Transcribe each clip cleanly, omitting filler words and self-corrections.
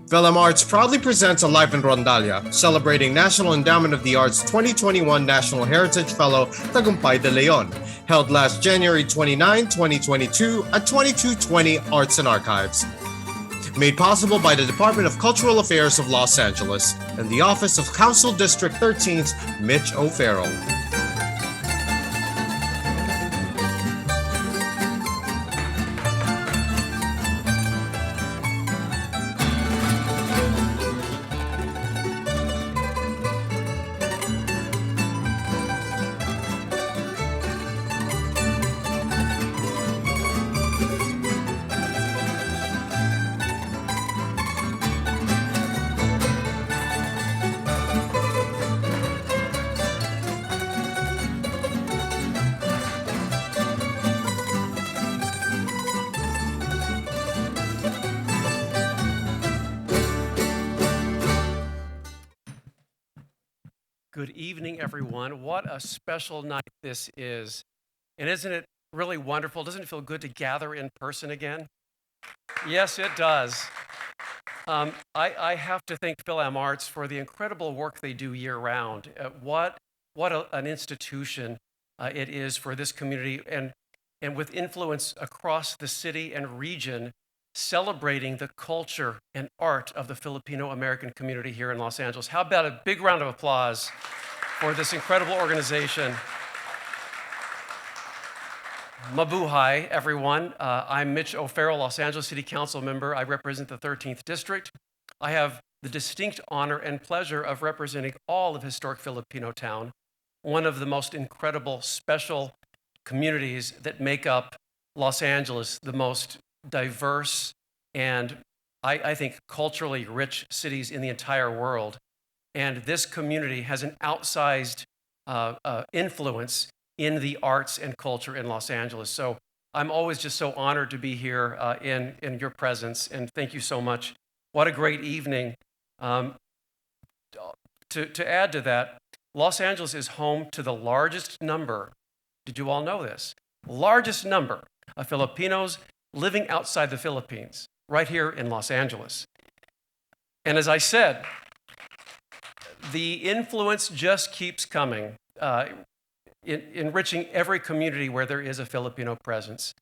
Velam Arts proudly presents a live in Rondalia, celebrating National Endowment of the Arts 2021 National Heritage Fellow Tagumpay de Leon, held last January 29, 2022 at 2220 Arts and Archives. Made possible by the Department of Cultural Affairs of Los Angeles and the Office of Council District 13's Mitch O'Farrell. Good evening, everyone. What a special night this is. And isn't it really wonderful? Doesn't it feel good to gather in person again? Yes, it does. I have to thank Velam Arts for the incredible work they do year-round. An institution it is for this community, and with influence across the city and region, celebrating the culture and art of the Filipino-American community here in Los Angeles. How about a big round of applause for this incredible organization? Mabuhay, everyone. I'm Mitch O'Farrell, Los Angeles City Council member. I represent the 13th District. I have the distinct honor and pleasure of representing all of historic Filipino town, one of the most incredible, special communities that make up Los Angeles, the most diverse and I think culturally rich cities in the entire world. And this community has an outsized influence in the arts and culture in Los Angeles. So I'm always just so honored to be here in your presence, and thank you so much. What a great evening. To add to that, Los Angeles is home to the largest number, did you all know this? Largest number of Filipinos living outside the Philippines, right here in Los Angeles. And as I said, the influence just keeps coming, enriching every community where there is a Filipino presence.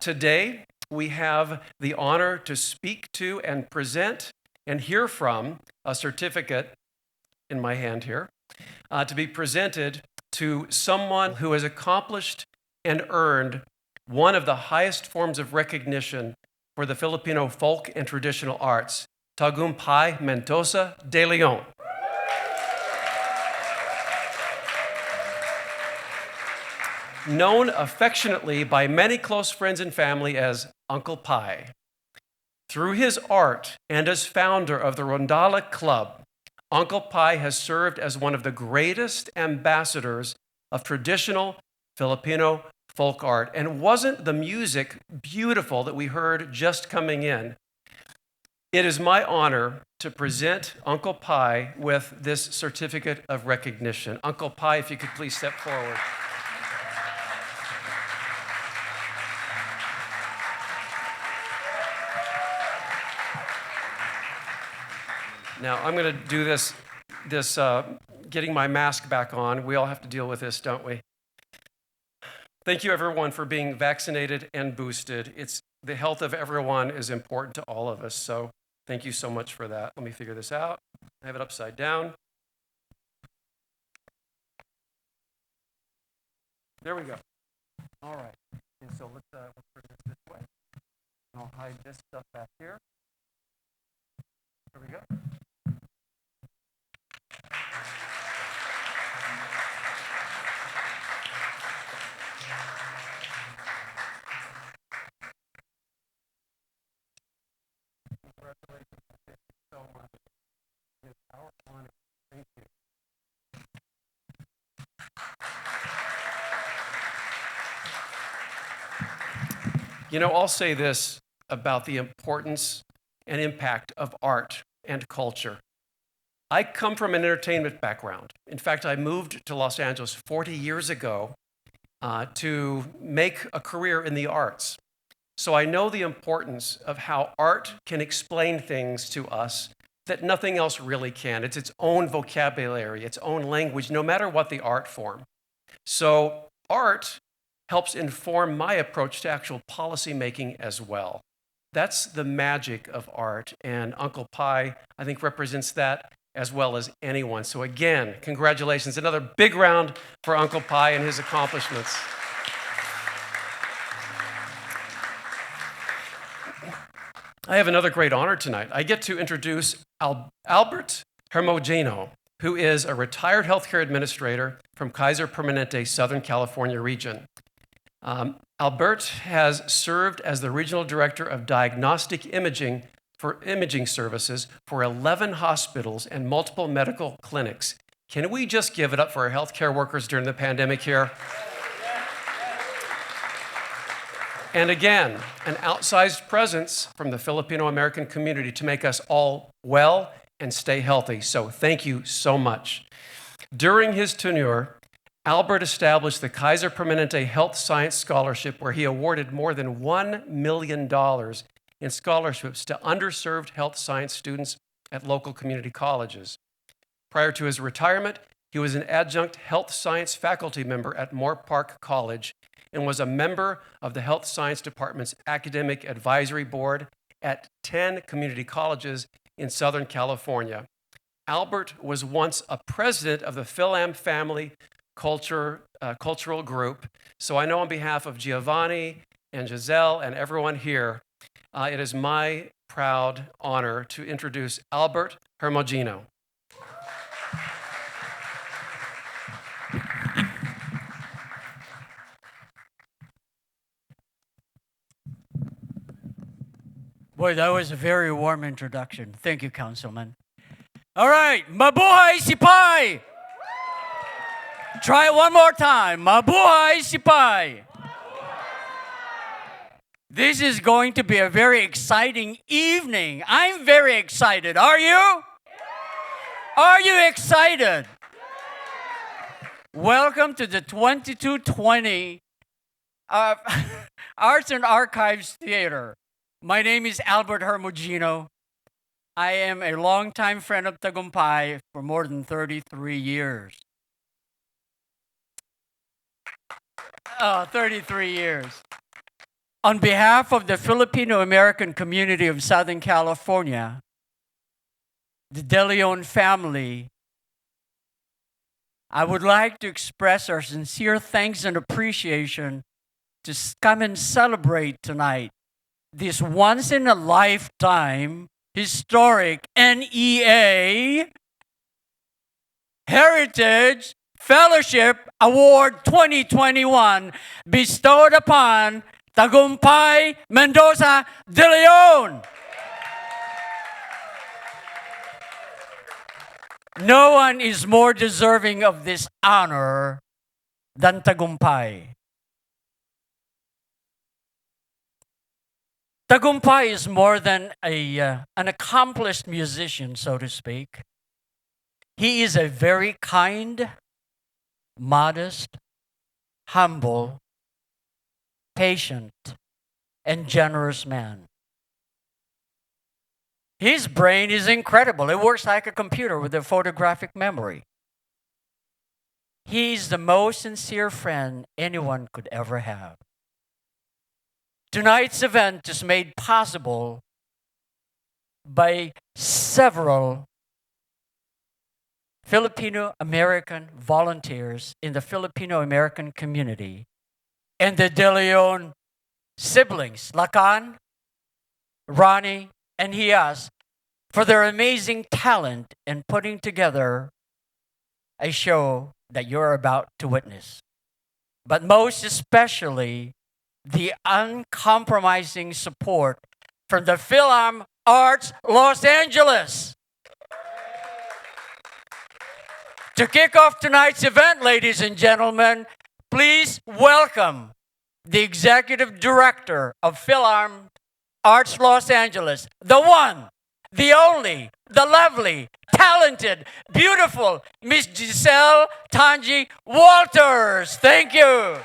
Today, we have the honor to speak to and present and hear from a certificate in my hand here, to be presented to someone who has accomplished and earned one of the highest forms of recognition for the Filipino folk and traditional arts, Tagumpay Mendoza de Leon. Known affectionately by many close friends and family as Uncle Pai. Through his art and as founder of the Rondalla Club, Uncle Pai has served as one of the greatest ambassadors of traditional Filipino folk art. And wasn't the music beautiful that we heard just coming in? It is my honor to present Uncle Pai with this certificate of recognition. Uncle Pai, if you could please step forward. Now, I'm going to do this getting my mask back on. We all have to deal with this, don't we? Thank you, everyone, for being vaccinated and boosted. The health of everyone is important to all of us, so thank you so much for that. Let me figure this out. I have it upside down. There we go. All right. And so let's bring this way. And I'll hide this stuff back here. There we go. Congratulations. Thank you so much. It's our honor. Thank you. You know, I'll say this about the importance and impact of art and culture. I come from an entertainment background. In fact, I moved to Los Angeles 40 years ago to make a career in the arts. So I know the importance of how art can explain things to us that nothing else really can. It's its own vocabulary, its own language, no matter what the art form. So art helps inform my approach to actual policy making as well. That's the magic of art, and Uncle Pi, I think, represents that as well as anyone. So again, congratulations. Another big round for Uncle Pi and his accomplishments. I have another great honor tonight. I get to introduce Albert Hermogenou, who is a retired healthcare administrator from Kaiser Permanente, Southern California region. Albert has served as the regional director of diagnostic imaging for imaging services for 11 hospitals and multiple medical clinics. Can we just give it up for our healthcare workers during the pandemic here? And again, an outsized presence from the Filipino-American community to make us all well and stay healthy. So thank you so much. During his tenure, Albert established the Kaiser Permanente Health Science Scholarship, where he awarded more than $1 million in scholarships to underserved health science students at local community colleges. Prior to his retirement, he was an adjunct health science faculty member at Moore Park College and was a member of the Health Science Department's Academic Advisory Board at 10 community colleges in Southern California. Albert was once a president of the Philam Family Cultural Group. So I know on behalf of Giovanni and Giselle and everyone here, it is my proud honor to introduce Albert Hermogenou. Boy, that was a very warm introduction. Thank you, Councilman. All right, mabuhay si Pai! Try it one more time. Mabuhay si Pai! This is going to be a very exciting evening. I'm very excited. Are you? Are you excited? Welcome to the 2220 Arts and Archives Theater. My name is Albert Hermogenou. I am a longtime friend of Tagumpay for more than 33 years. 33 years. On behalf of the Filipino-American community of Southern California, the De Leon family, I would like to express our sincere thanks and appreciation to come and celebrate tonight this once-in-a-lifetime historic NEA Heritage Fellowship Award 2021 bestowed upon Tagumpay Mendoza De Leon. No one is more deserving of this honor than Tagumpay. Tagumpay is more than an accomplished musician, so to speak. He is a very kind, modest, humble, patient, and generous man. His brain is incredible. It works like a computer with a photographic memory. He's the most sincere friend anyone could ever have. Tonight's event is made possible by several Filipino-American volunteers in the Filipino-American community and the De Leon siblings, Lacan, Ronnie, and Hias, for their amazing talent in putting together a show that you're about to witness. But most especially, the uncompromising support from the Philam Arts Los Angeles. To kick off tonight's event, ladies and gentlemen, please welcome the Executive Director of Philam Arts Los Angeles, the one, the only, the lovely, talented, beautiful Miss Giselle Tanji Walters. Thank you.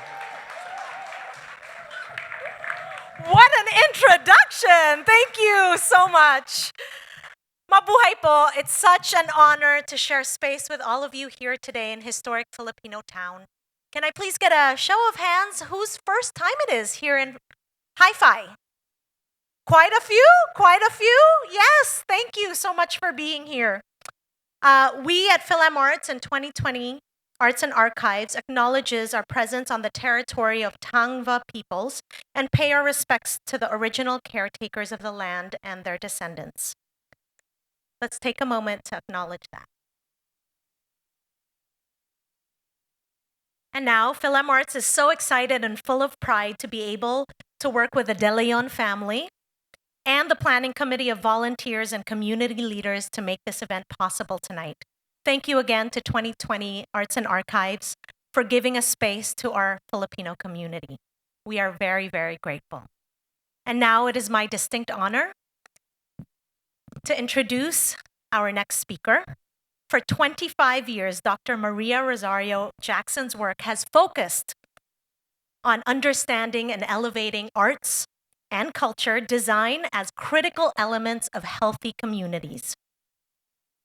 What an introduction! Thank you so much. Mabuhay po. It's such an honor to share space with all of you here today in historic Filipino town. Can I please get a show of hands whose first time it is here in Hi-Fi? Quite a few? Quite a few? Yes, thank you so much for being here. We at PhilAmArts in 2020 Arts and Archives acknowledges our presence on the territory of Tangva peoples and pay our respects to the original caretakers of the land and their descendants. Let's take a moment to acknowledge that. And now, PhilAmArts is so excited and full of pride to be able to work with the De Leon family and the planning committee of volunteers and community leaders to make this event possible tonight. Thank you again to 2020 Arts and Archives for giving a space to our Filipino community. We are very, very grateful. And now it is my distinct honor to introduce our next speaker. For 25 years, Dr. Maria Rosario Jackson's work has focused on understanding and elevating arts and culture design as critical elements of healthy communities.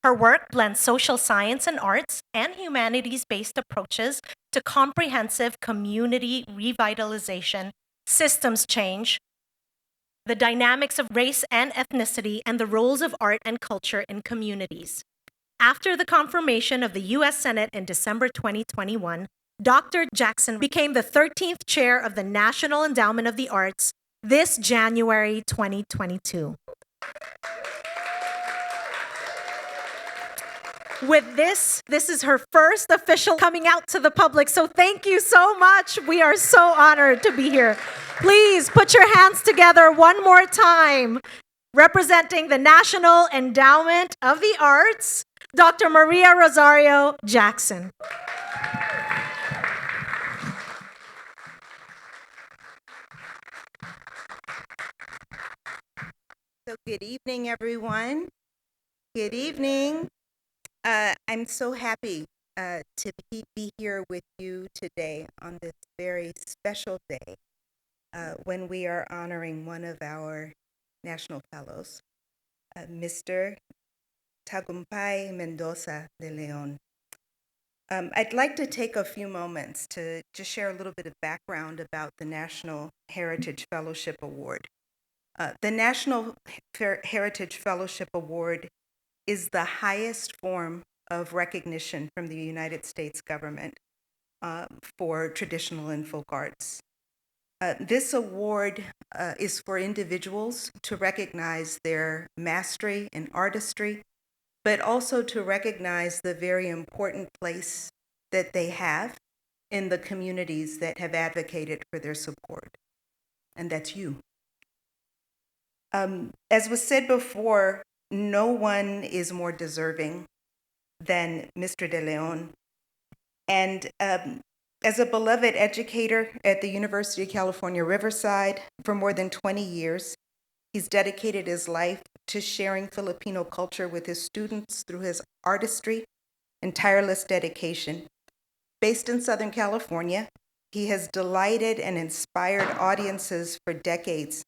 Her work blends social science and arts and humanities-based approaches to comprehensive community revitalization, systems change, the dynamics of race and ethnicity, and the roles of art and culture in communities. After the confirmation of the U.S. Senate in December 2021, Dr. Jackson became the 13th chair of the National Endowment of the Arts this January 2022. With this is her first official coming out to the public, so thank you so much. We are so honored to be here. Please put your hands together one more time. Representing the National Endowment of the Arts, Dr. Maria Rosario Jackson. So good evening, everyone. Good evening. I'm so happy to be here with you today on this very special day when we are honoring one of our National Fellows, Mr. Tagumpay Mendoza de Leon. I'd like to take a few moments to just share a little bit of background about the National Heritage Fellowship Award. The National Heritage Fellowship Award is the highest form of recognition from the United States government for traditional and folk arts. This award is for individuals to recognize their mastery and artistry, but also to recognize the very important place that they have in the communities that have advocated for their support, and that's you. As was said before, no one is more deserving than Mr. De Leon. And as a beloved educator at the University of California, Riverside for more than 20 years, he's dedicated his life to sharing Filipino culture with his students through his artistry and tireless dedication. Based in Southern California, he has delighted and inspired audiences for decades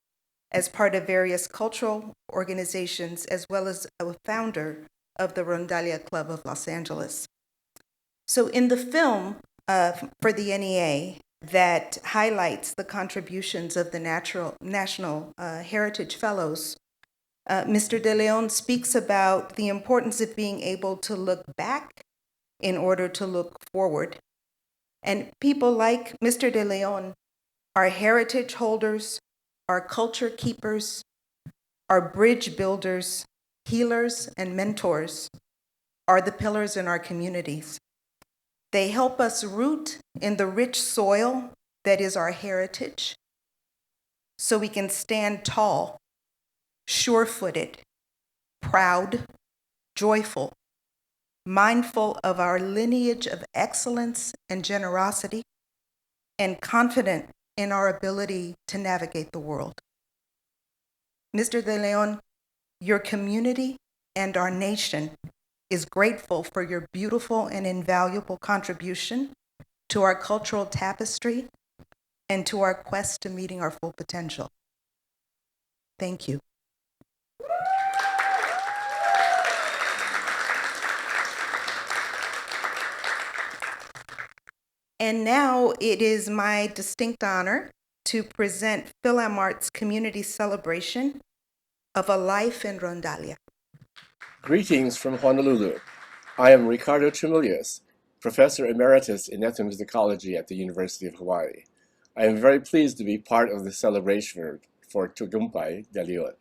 as part of various cultural organizations, as well as a founder of the Rondalia Club of Los Angeles. So in the film for the NEA that highlights the contributions of the National Heritage Fellows, Mr. De Leon speaks about the importance of being able to look back in order to look forward. And people like Mr. De Leon are heritage holders, are culture keepers, are bridge builders, healers, and mentors, are the pillars in our communities. They help us root in the rich soil that is our heritage so we can stand tall, sure-footed, proud, joyful, mindful of our lineage of excellence and generosity, and confident in our ability to navigate the world. Mr. De Leon, your community and our nation is grateful for your beautiful and invaluable contribution to our cultural tapestry and to our quest to meeting our full potential. Thank you. And now it is my distinct honor to present Philarm's Community Celebration of a Life in Rondalia. Greetings from Honolulu. I am Ricardo Tremullius, Professor Emeritus in Ethnomusicology at the University of Hawaii. I am very pleased to be part of the celebration for Tagumpay de Leon.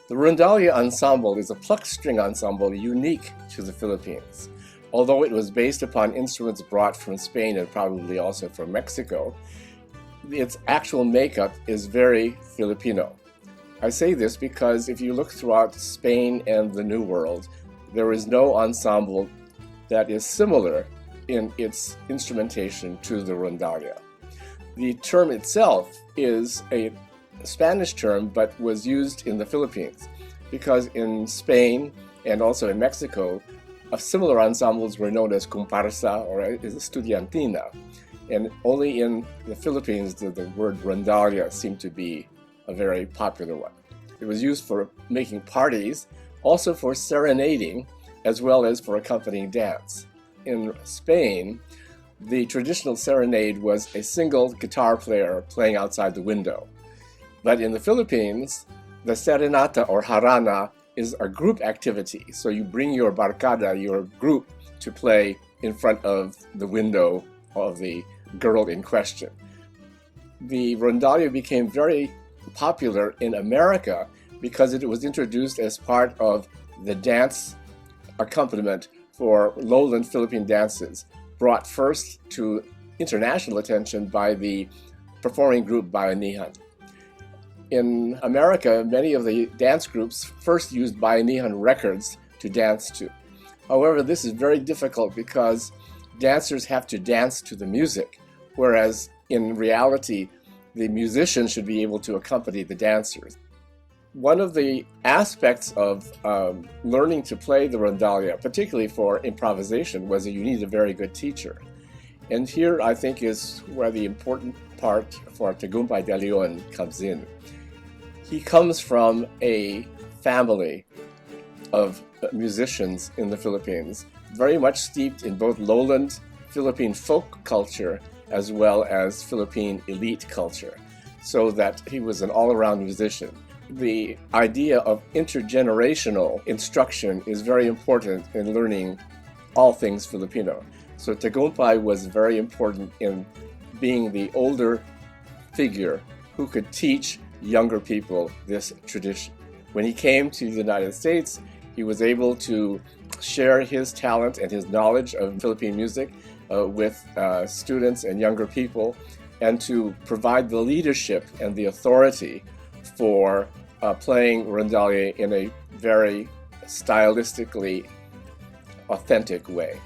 The Rondalia Ensemble is a plucked string ensemble unique to the Philippines. Although it was based upon instruments brought from Spain and probably also from Mexico, its actual makeup is very Filipino. I say this because if you look throughout Spain and the New World, there is no ensemble that is similar in its instrumentation to the rondalia. The term itself is a Spanish term, but was used in the Philippines because in Spain and also in Mexico, similar ensembles were known as comparsa or estudiantina. And only in the Philippines did the word rondalia seem to be a very popular one. It was used for making parties, also for serenading, as well as for accompanying dance. In Spain, the traditional serenade was a single guitar player playing outside the window. But in the Philippines, the serenata or jarana is a group activity. So you bring your barkada, your group, to play in front of the window of the girl in question. The rondalia became very popular in America because it was introduced as part of the dance accompaniment for lowland Philippine dances, brought first to international attention by the performing group Bayanihan. In America, many of the dance groups first used Bayanihan records to dance to. However, this is very difficult because dancers have to dance to the music, whereas in reality, the musician should be able to accompany the dancers. One of the aspects of learning to play the rondalia, particularly for improvisation, was that you need a very good teacher. And here I think is where the important part for Tagumpay de Leon comes in. He comes from a family of musicians in the Philippines, very much steeped in both lowland Philippine folk culture as well as Philippine elite culture, so that he was an all-around musician. The idea of intergenerational instruction is very important in learning all things Filipino. So Tagumpay was very important in being the older figure who could teach younger people this tradition. When he came to the United States, he was able to share his talent and his knowledge of Philippine music with students and younger people, and to provide the leadership and the authority for playing rondalia in a very stylistically authentic way.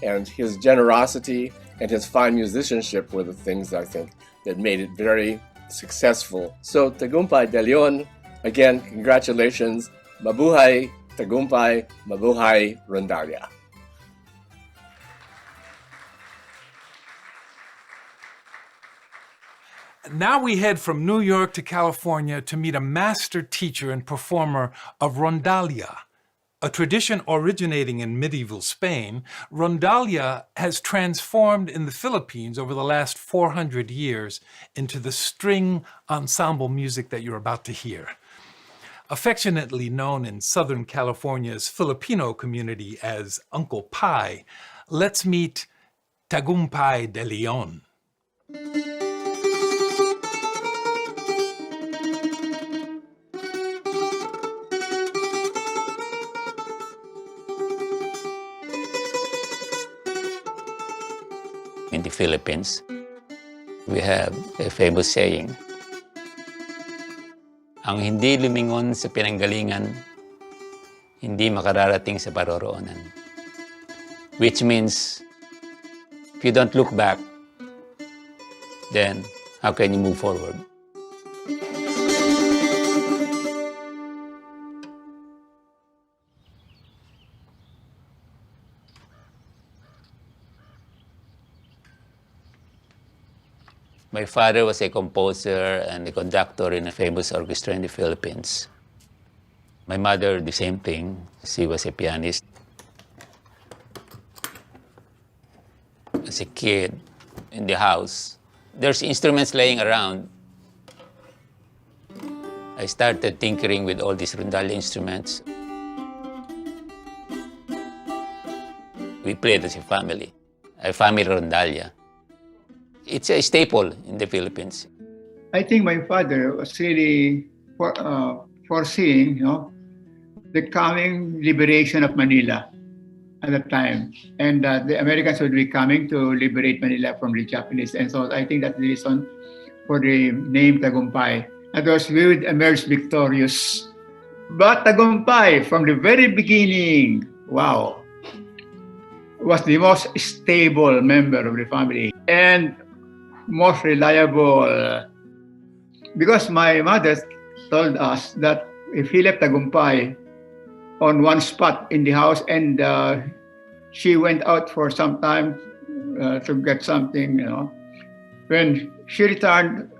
And his generosity and his fine musicianship were the things, I think, that made it very successful. So Tagumpay de Leon, again, congratulations. Mabuhay Tagumpay, mabuhay rondalia. Now we head from New York to California to meet a master teacher and performer of rondalia. A tradition originating in medieval Spain, rondalia has transformed in the Philippines over the last 400 years into the string ensemble music that you're about to hear. Affectionately known in Southern California's Filipino community as Uncle Pai, let's meet Tagumpay de Leon. In the Philippines, we have a famous saying, ang hindi lumingon sa pinanggalingan, hindi makararating sa paroroonan. Which means, if you don't look back, then how can you move forward? My father was a composer and a conductor in a famous orchestra in the Philippines. My mother, the same thing. She was a pianist. As a kid in the house, there's instruments laying around. I started tinkering with all these rondalla instruments. We played as a family rondalla. It's a staple in the Philippines. I think my father was really foreseeing, the coming liberation of Manila at that time. And the Americans would be coming to liberate Manila from the Japanese. And so I think that's the reason for the name Tagumpay. Otherwise, we would emerge victorious. But Tagumpay, from the very beginning, wow, was the most stable member of the family and most reliable. Because my mother told us that if he left Tagumpay on one spot in the house and she went out for some time to get something, when she returned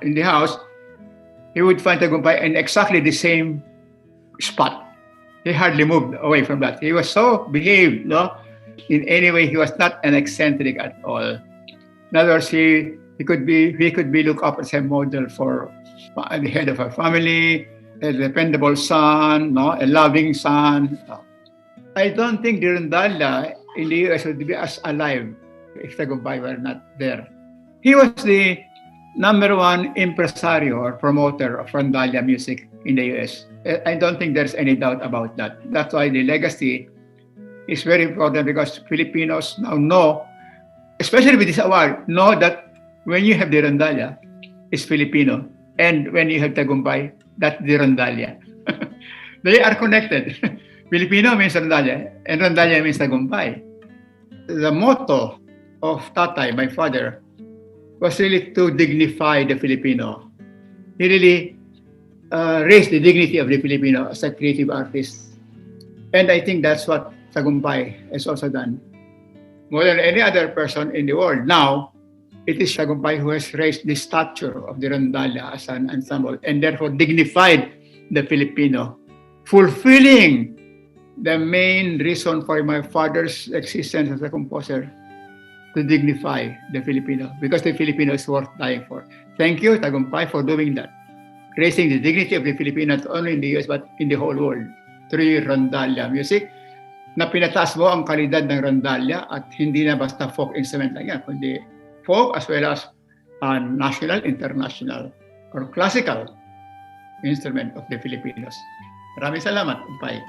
in the house, he would find Tagumpay in exactly the same spot. He hardly moved away from that. He was so behaved, in any way. He was not an eccentric at all. In other words, he could be looked up as a model for the head of a family, a dependable son, a loving son. I don't think the rondalla in the US would be as alive if Tagumpay were not there. He was the #1 impresario or promoter of rondalla music in the US. I don't think there's any doubt about that. That's why the legacy is very important, because Filipinos now know, especially with this award, know that when you have the rondalla, it's Filipino. And when you have Tagumpay, that's the rondalla. They are connected. Filipino means rondalla, and rondalla means Tagumpay. The motto of Tatay, my father, was really to dignify the Filipino. He really raised the dignity of the Filipino as a creative artist. And I think that's what Tagumpay has also done. More than any other person in the world now, it is Tagumpay who has raised the stature of the rondalla as an ensemble and therefore dignified the Filipino, fulfilling the main reason for my father's existence as a composer, to dignify the Filipino, because the Filipino is worth dying for. Thank you, Tagumpay, for doing that. Raising the dignity of the Filipino not only in the US but in the whole world through rondalla music, na pinataas mo ang kalidad ng rondalla at hindi na basta folk instrument lang yan, kundi folk as well as national, international, or classical instrument of the Filipinos. Maraming salamat, Tagumpay.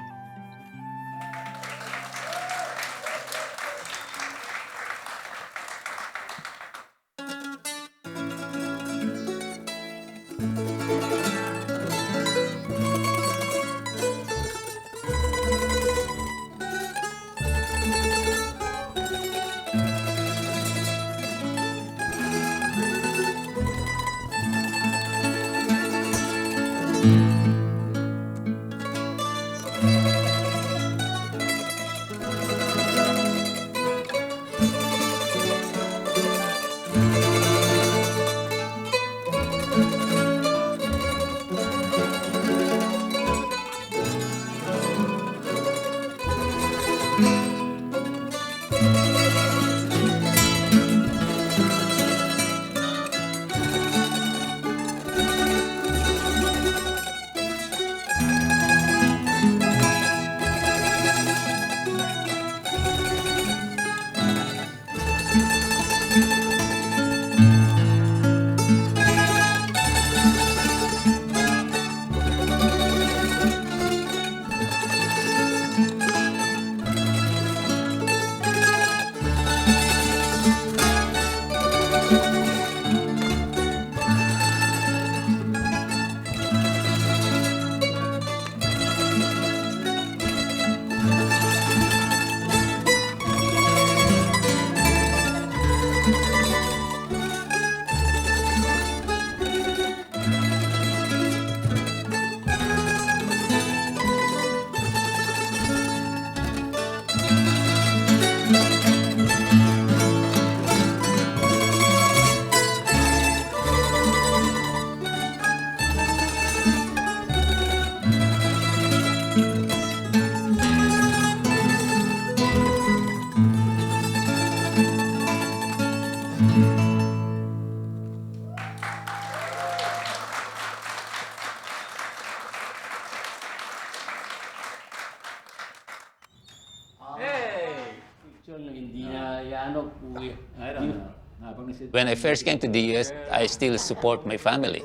When I first came to the US, I still support my family.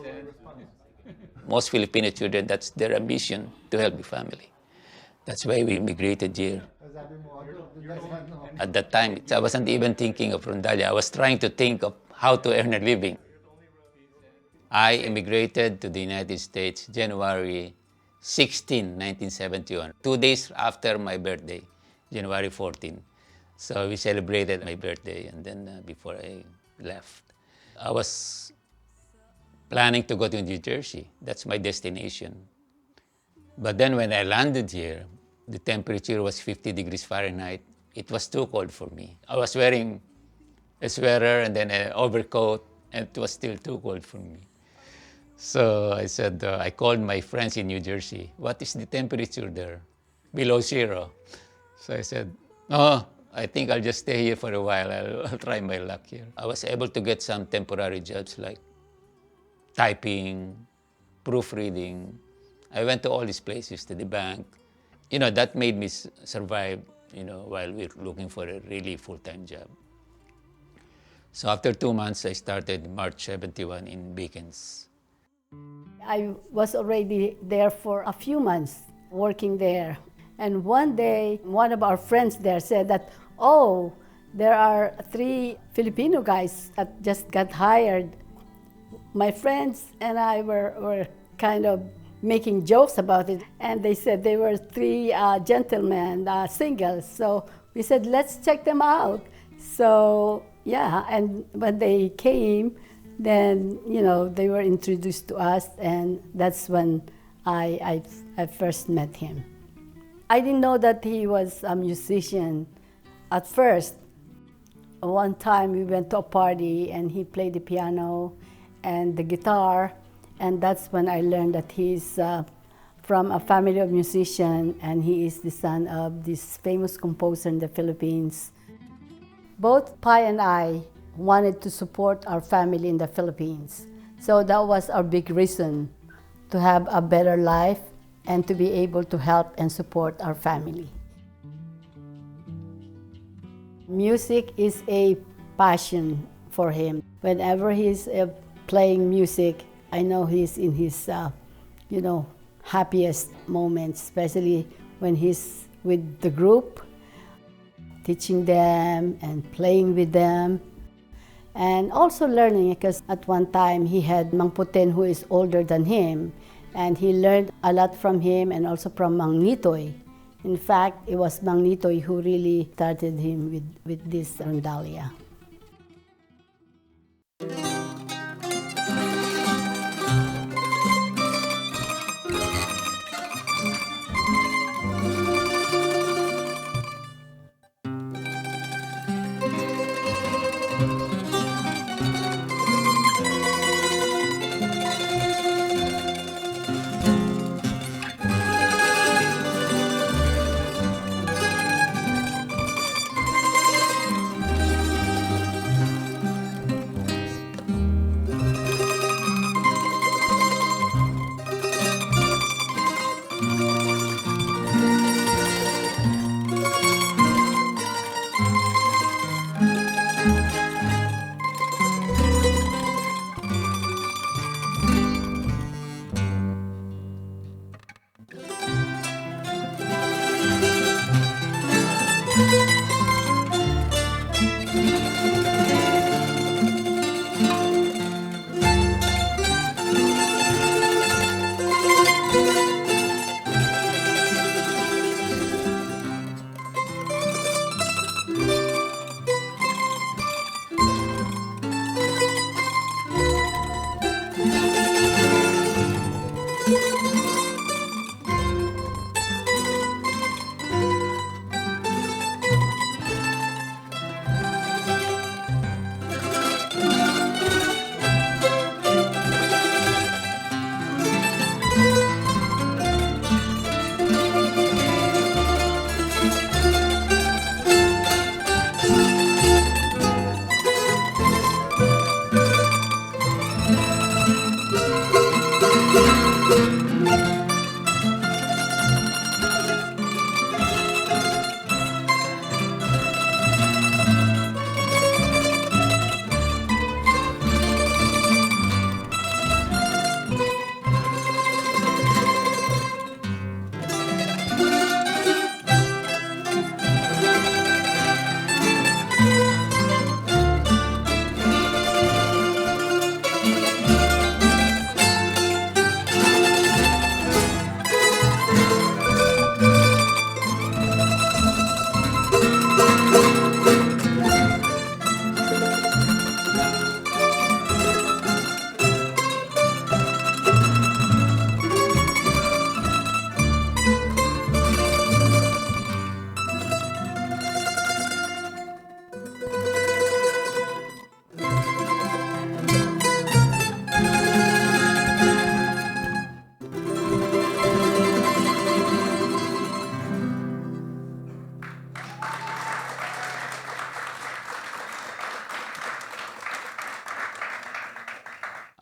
Most Filipino children, that's their ambition, to help the family. That's why we immigrated here. At that time, I wasn't even thinking of Rondalia. I was trying to think of how to earn a living. I immigrated to the United States January 16, 1971, 2 days after my birthday, January 14. So we celebrated my birthday, and then before I left, I was planning to go to New Jersey. That's my destination. But then when I landed here, the temperature was 50 degrees Fahrenheit. It was too cold for me. I was wearing a sweater and then an overcoat, and it was still too cold for me. So I said, I called my friends in New Jersey. What is the temperature there? Below zero. So I said, oh, I think I'll just stay here for a while. I'll try my luck here. I was able to get some temporary jobs like typing, proofreading. I went to all these places, to the bank. You know, that made me survive, you know, while we're looking for a really full-time job. So after 2 months, I started March 71 in Beacons. I was already there for a few months working there. And one day, one of our friends there said that, oh, there are 3 Filipino guys that just got hired. My friends and I were kind of making jokes about it. And they said they were 3 gentlemen, singles. So we said, let's check them out. So, yeah, and when they came, then, you know, they were introduced to us, and that's when I first met him. I didn't know that he was a musician at first. One time we went to a party and he played the piano and the guitar, and that's when I learned that he's from a family of musicians, and he is the son of this famous composer in the Philippines. Both Pai and I wanted to support our family in the Philippines. So that was our big reason to have a better life and to be able to help and support our family. Music is a passion for him. Whenever he's playing music, I know he's in his, happiest moments, especially when he's with the group, teaching them and playing with them. And also learning, because at one time he had Mang Puten, who is older than him, and he learned a lot from him and also from Mang Nitoy. In fact, it was Mang Nitoy who really started him with this rondalia.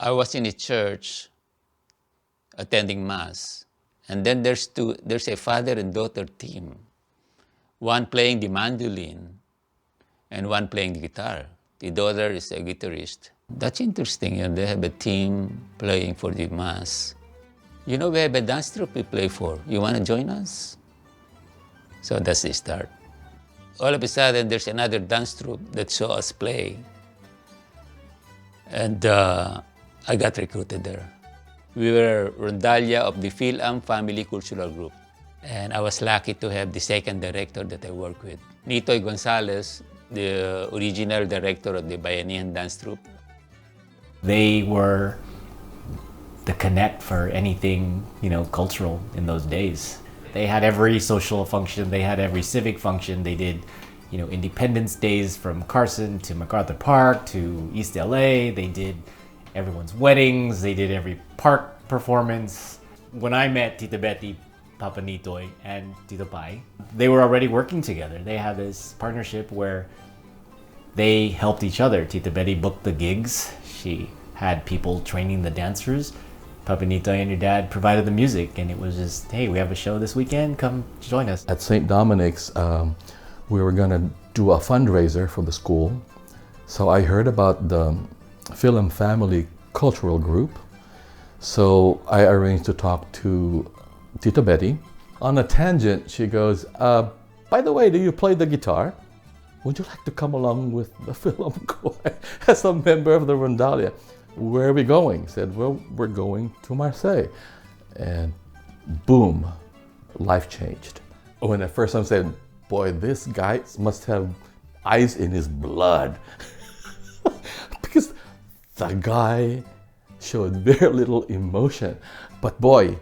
I was in a church attending Mass, and then there's a father and daughter team, one playing the mandolin and one playing the guitar. The daughter is a guitarist. That's interesting, they have a team playing for the Mass. We have a dance troupe we play for. You want to join us? So that's the start. All of a sudden, there's another dance troupe that saw us play. And I got recruited there. We were Rondalia of the Philam Family Cultural Group. And I was lucky to have the second director that I work with, Nitoy Gonzalez, the original director of the Bayanihan Dance Troupe. They were the connect for anything, cultural in those days. They had every social function, they had every civic function. They did, Independence Days from Carson to MacArthur Park to East LA. They did everyone's weddings, they did every park performance. When I met Tita Betty, Papa Nitoy, and Tito Pai, they were already working together. They had this partnership where they helped each other. Tita Betty booked the gigs. She had people training the dancers. Papa Nitoy and your dad provided the music, and it was just, hey, we have a show this weekend, come join us. At St. Dominic's, we were going to do a fundraiser for the school. So I heard about the Philam Family Cultural Group. So I arranged to talk to Tita Betty. On a tangent, she goes, by the way, do you play the guitar? Would you like to come along with the Philam Choir as a member of the Rondalia? Where are we going? I said, well, we're going to Marseille. And boom, life changed. When I first time said, boy, this guy must have ice in his blood. Because the guy showed very little emotion. But boy,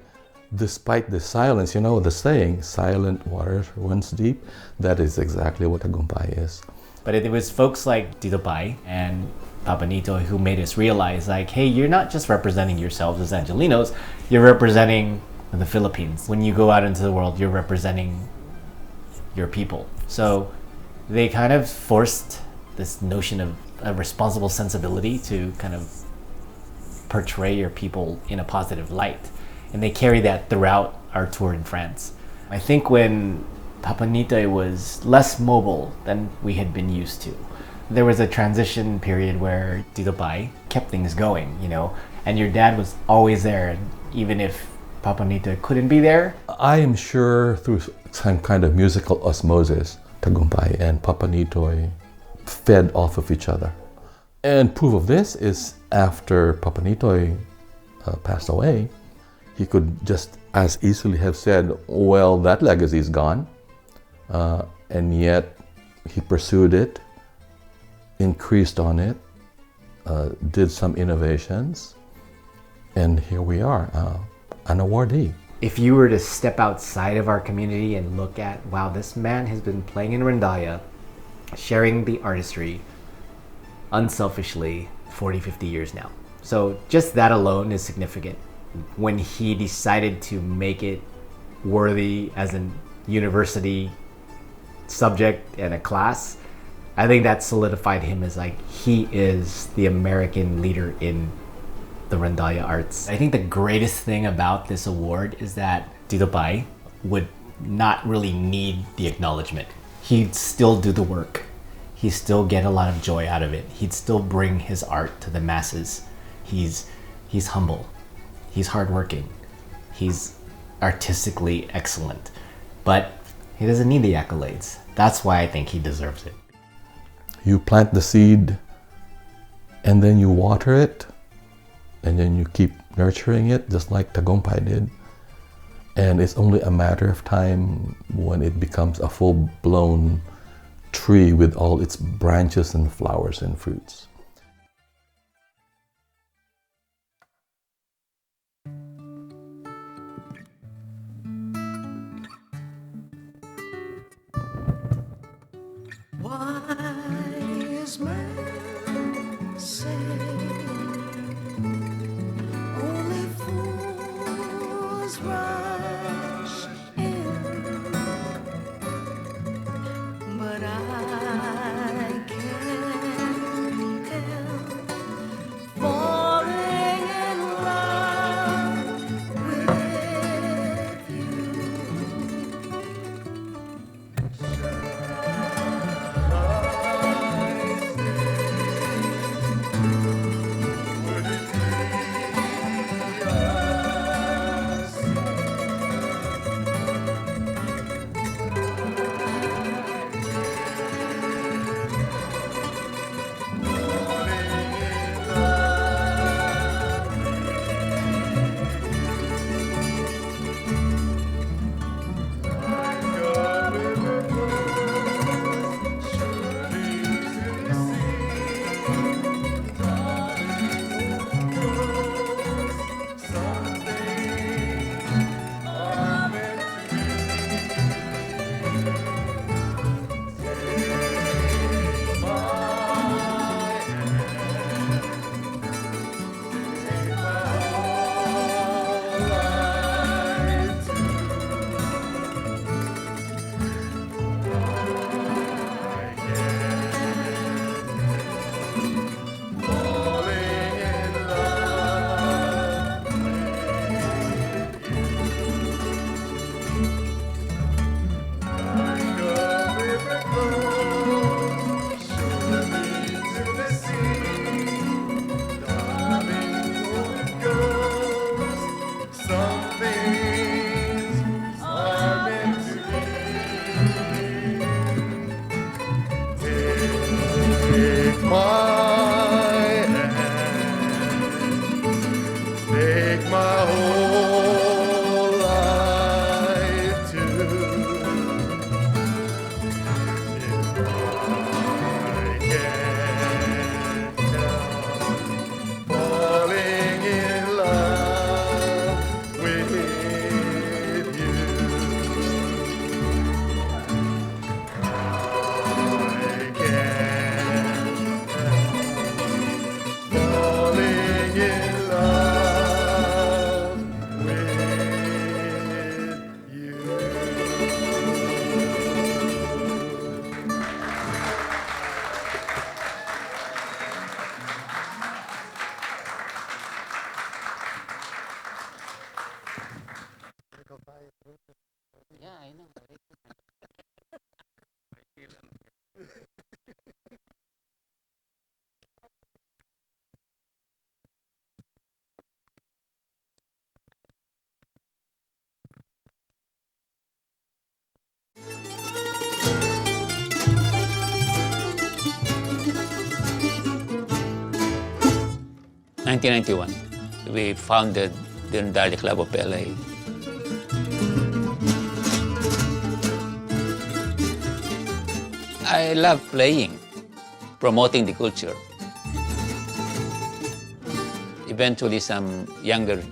despite the silence, the saying, silent waters runs deep, that is exactly what Tagumpay is. But it was folks like Tito Pai and Papa Nitoy who made us realize, hey, you're not just representing yourselves as Angelinos, you're representing the Philippines. When you go out into the world, you're representing your people. So they kind of forced this notion of a responsible sensibility to kind of portray your people in a positive light. And they carry that throughout our tour in France. I think when Papa Nitoy was less mobile than we had been used to, there was a transition period where Tito Pai kept things going, and your dad was always there, and even if Papa Nitoy couldn't be there. I am sure through some kind of musical osmosis, Tagumpay and Papa Nitoy fed off of each other. And proof of this is after Papa Nitoy passed away, he could just as easily have said, well, that legacy is gone. And yet he pursued it, increased on it, did some innovations, and here we are, an awardee. If you were to step outside of our community and look at, wow, this man has been playing in Rondalia, sharing the artistry unselfishly 40, 50 years now. So just that alone is significant. When he decided to make it worthy as a university subject and a class, I think that solidified him as he is the American leader in the Rondalia arts. I think the greatest thing about this award is that Tito Pai would not really need the acknowledgement. He'd still do the work. He'd still get a lot of joy out of it. He'd still bring his art to the masses. He's humble. He's hardworking. He's artistically excellent. But he doesn't need the accolades. That's why I think he deserves it. You plant the seed, and then you water it, and then you keep nurturing it, just like Tagumpay did. And it's only a matter of time when it becomes a full-blown tree with all its branches and flowers and fruits. Wise men say only fools rush in, but I can't help falling my hand, take my whole life too. If I can't help falling in love with you, I can't help falling in love with you. Yeah, I know. 1991, we founded the Rondalia Club of LA. I love playing, promoting the culture. Eventually, some younger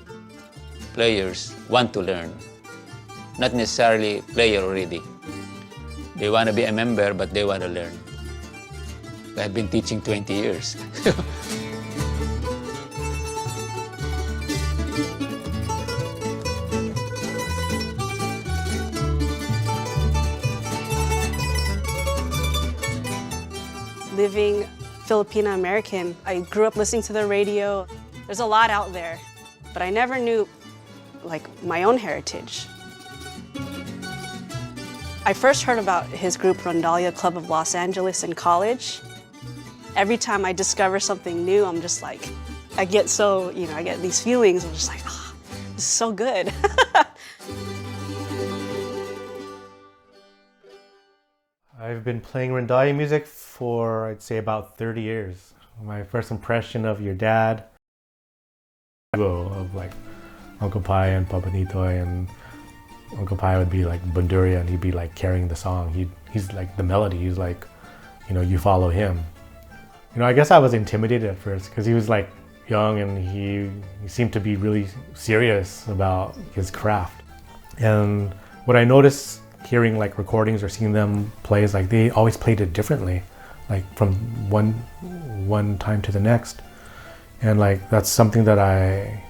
players want to learn, not necessarily player already. They want to be a member, but they want to learn. I've been teaching 20 years. Living Filipino American, I grew up listening to the radio. There's a lot out there, but I never knew like my own heritage. I first heard about his group Rondalia Club of Los Angeles in college. Every time I discover something new, I'm just like, I get so, I get these feelings. I'm just like, oh, this is so good. I've been playing Rondalia music for, I'd say, about 30 years. My first impression of your dad, of like Uncle Pai and Papa Nitoy, and Uncle Pai would be like Bunduria and he'd be like carrying the song. He's like the melody, he's like, you follow him. I guess I was intimidated at first because he was like young and he seemed to be really serious about his craft. And what I noticed hearing like recordings or seeing them play is like they always played it differently, like from one time to the next. And like that's something that I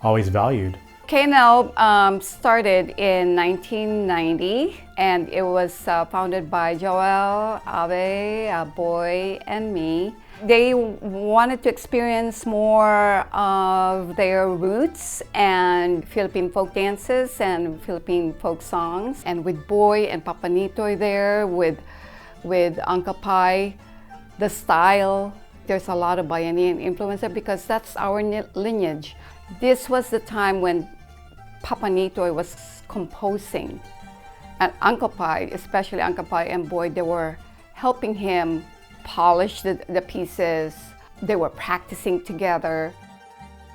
always valued. KNL started in 1990 and it was founded by Joel, Abe, Boy, and me. They wanted to experience more of their roots and Philippine folk dances and Philippine folk songs. And with Boy and Papa Nitoy there, with Uncle Pai, the style, there's a lot of Bayanihan influence there because that's our lineage. This was the time when Papa Nitoy was composing, and Uncle Pai, especially Uncle Pai and Boy, they were helping him polish the pieces. They were practicing together.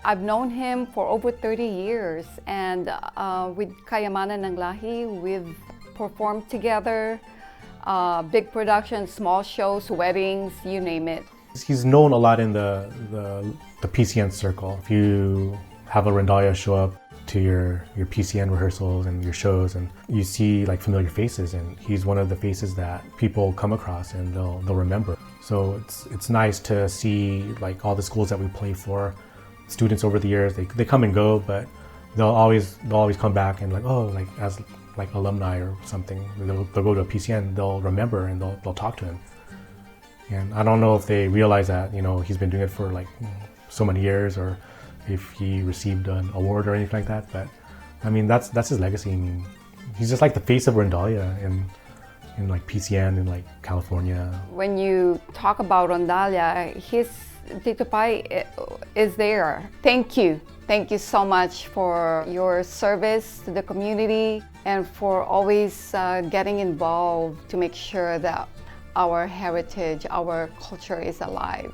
I've known him for over 30 years, and with Kayamanan ng Lahi, we've performed together, big productions, small shows, weddings, you name it. He's known a lot in the PCN circle. If you have a Rondalia show up to your PCN rehearsals and your shows, and you see like familiar faces, and he's one of the faces that people come across and they'll remember. So it's nice to see like all the schools that we play for, students over the years, they come and go, but they'll always come back and like, oh, like as like alumni or something, they'll go to a PCN, they'll remember and they'll talk to him. And I don't know if they realize that, he's been doing it for like so many years, or if he received an award or anything like that. But I mean, that's his legacy. I mean, he's just like the face of Rondalia in like PCN in like California. When you talk about Rondalia, his Tito Pai is there. Thank you. Thank you so much for your service to the community and for always getting involved to make sure that our heritage, our culture is alive.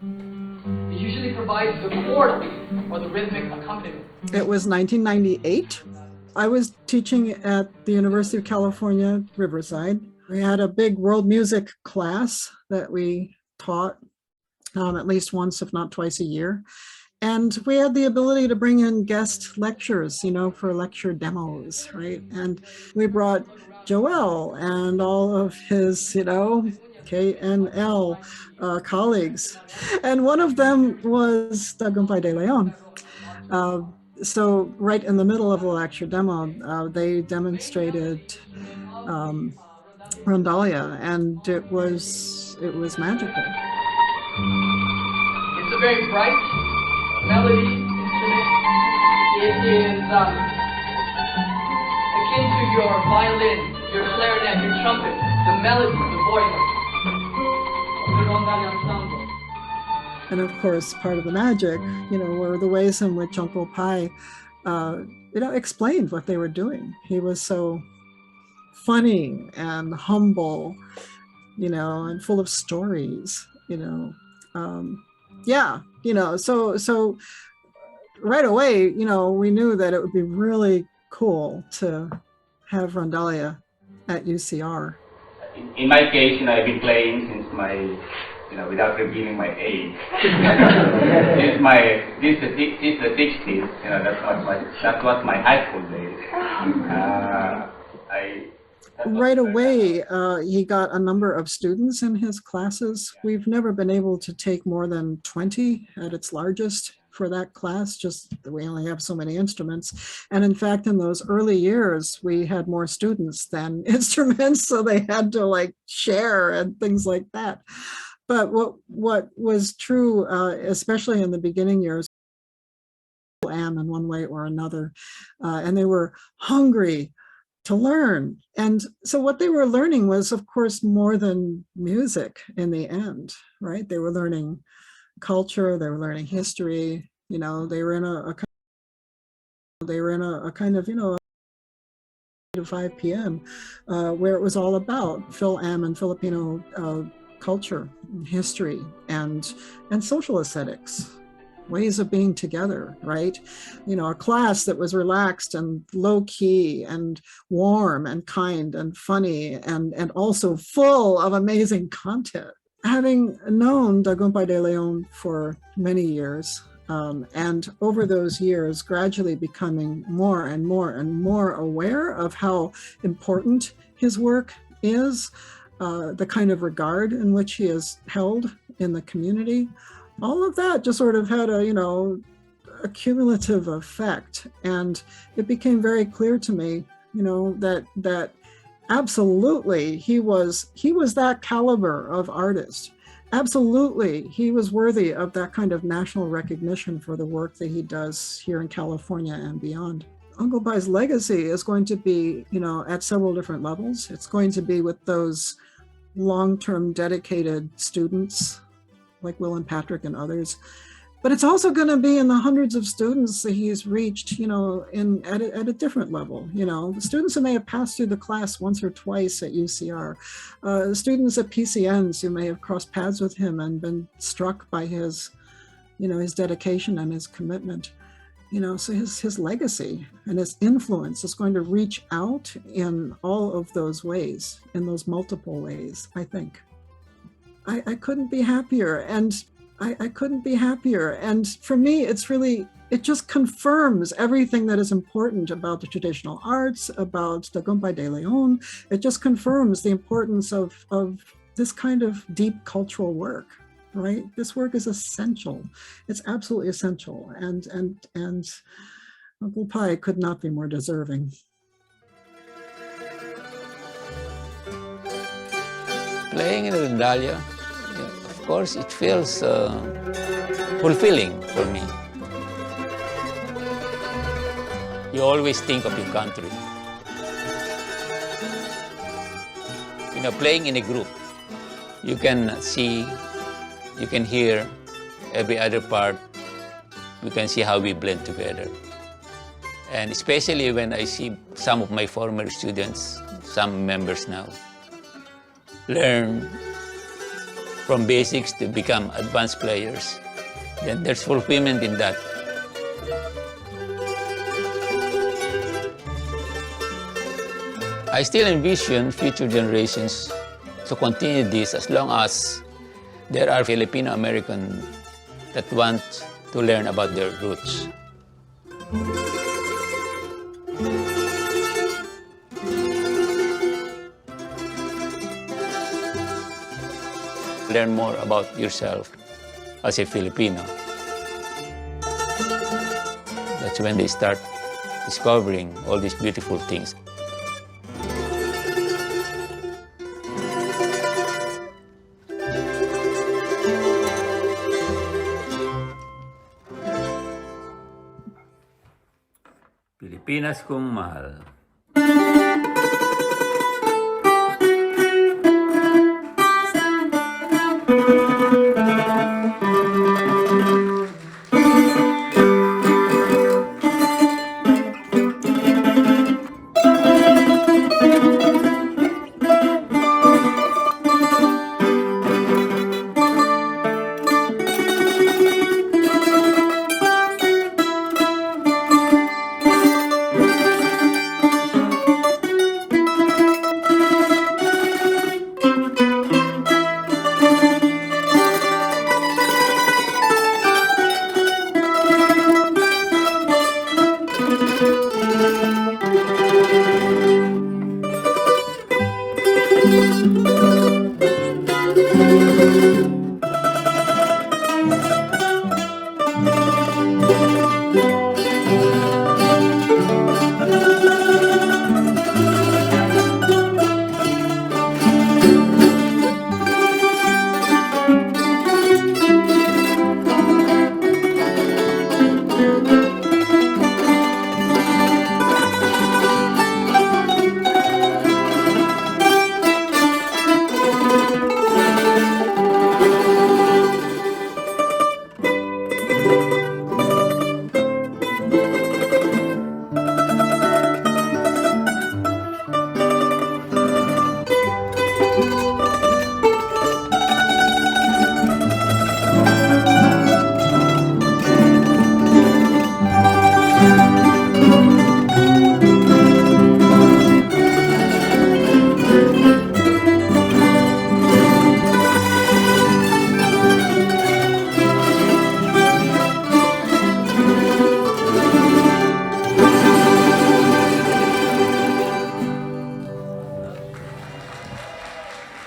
It usually provides the chord or the rhythmic accompaniment. It was 1998. I was teaching at the University of California, Riverside. We had a big world music class that we taught at least once, if not twice a year. And we had the ability to bring in guest lectures, for lecture demos, right? And we brought Joel and all of his, KNL colleagues. And one of them was Tagumpay de Leon. So right in the middle of the lecture demo, they demonstrated Rondalia, and it was magical. It's a very bright melody instrument. It is akin to your violin, your clarinet, your trumpet, the melody, the voice of the Rondalia ensemble. And of course, part of the magic, were the ways in which Uncle Pai, explained what they were doing. He was so funny and humble, and full of stories, so right away, we knew that it would be really cool to have Rondalia at UCR. In my case, I've been playing since my, without revealing my age, since the 60s, that's what my high school days. Right away, he got a number of students in his classes. We've never been able to take more than 20 at its largest for that class, just we only have so many instruments. And in fact, in those early years, we had more students than instruments, so they had to share and things like that. But what was true, especially in the beginning years, am in one way or another, and they were hungry to learn. And so what they were learning was, of course, more than music in the end, right? They were learning culture, they were learning history, they were in a kind of, to 5 p.m. Where it was all about Phil-Am and Filipino culture, history, and social aesthetics. Ways of being together, right? A class that was relaxed and low key and warm and kind and funny and also full of amazing content. Having known Tagumpay de Leon for many years, and over those years gradually becoming more and more and more aware of how important his work is, the kind of regard in which he is held in the community, all of that just sort of had a cumulative effect. And it became very clear to me, that absolutely he was that caliber of artist. Absolutely, he was worthy of that kind of national recognition for the work that he does here in California and beyond. Uncle Pai's legacy is going to be, at several different levels. It's going to be with those long-term dedicated students like Will and Patrick and others. But it's also going to be in the hundreds of students that he's reached, at a different level. The students who may have passed through the class once or twice at UCR, students at PCNs who may have crossed paths with him and been struck by his, his dedication and his commitment. So his legacy and his influence is going to reach out in all of those ways, in those multiple ways, I think. I couldn't be happier, and I couldn't be happier. And for me, it just confirms everything that is important about the traditional arts, about Tagumpay de Leon. It just confirms the importance of this kind of deep cultural work, right? This work is essential. It's absolutely essential. And Uncle Pai could not be more deserving. Playing in Rondalia, of course, it feels fulfilling for me. You always think of your country. Playing in a group, you can see, you can hear every other part. You can see how we blend together. And especially when I see some of my former students, some members now, learn from basics to become advanced players, then there's fulfillment in that. I still envision future generations to continue this as long as there are Filipino Americans that want to learn about their roots. Learn more about yourself as a Filipino. That's when they start discovering all these beautiful things. Pilipinas kong mahal.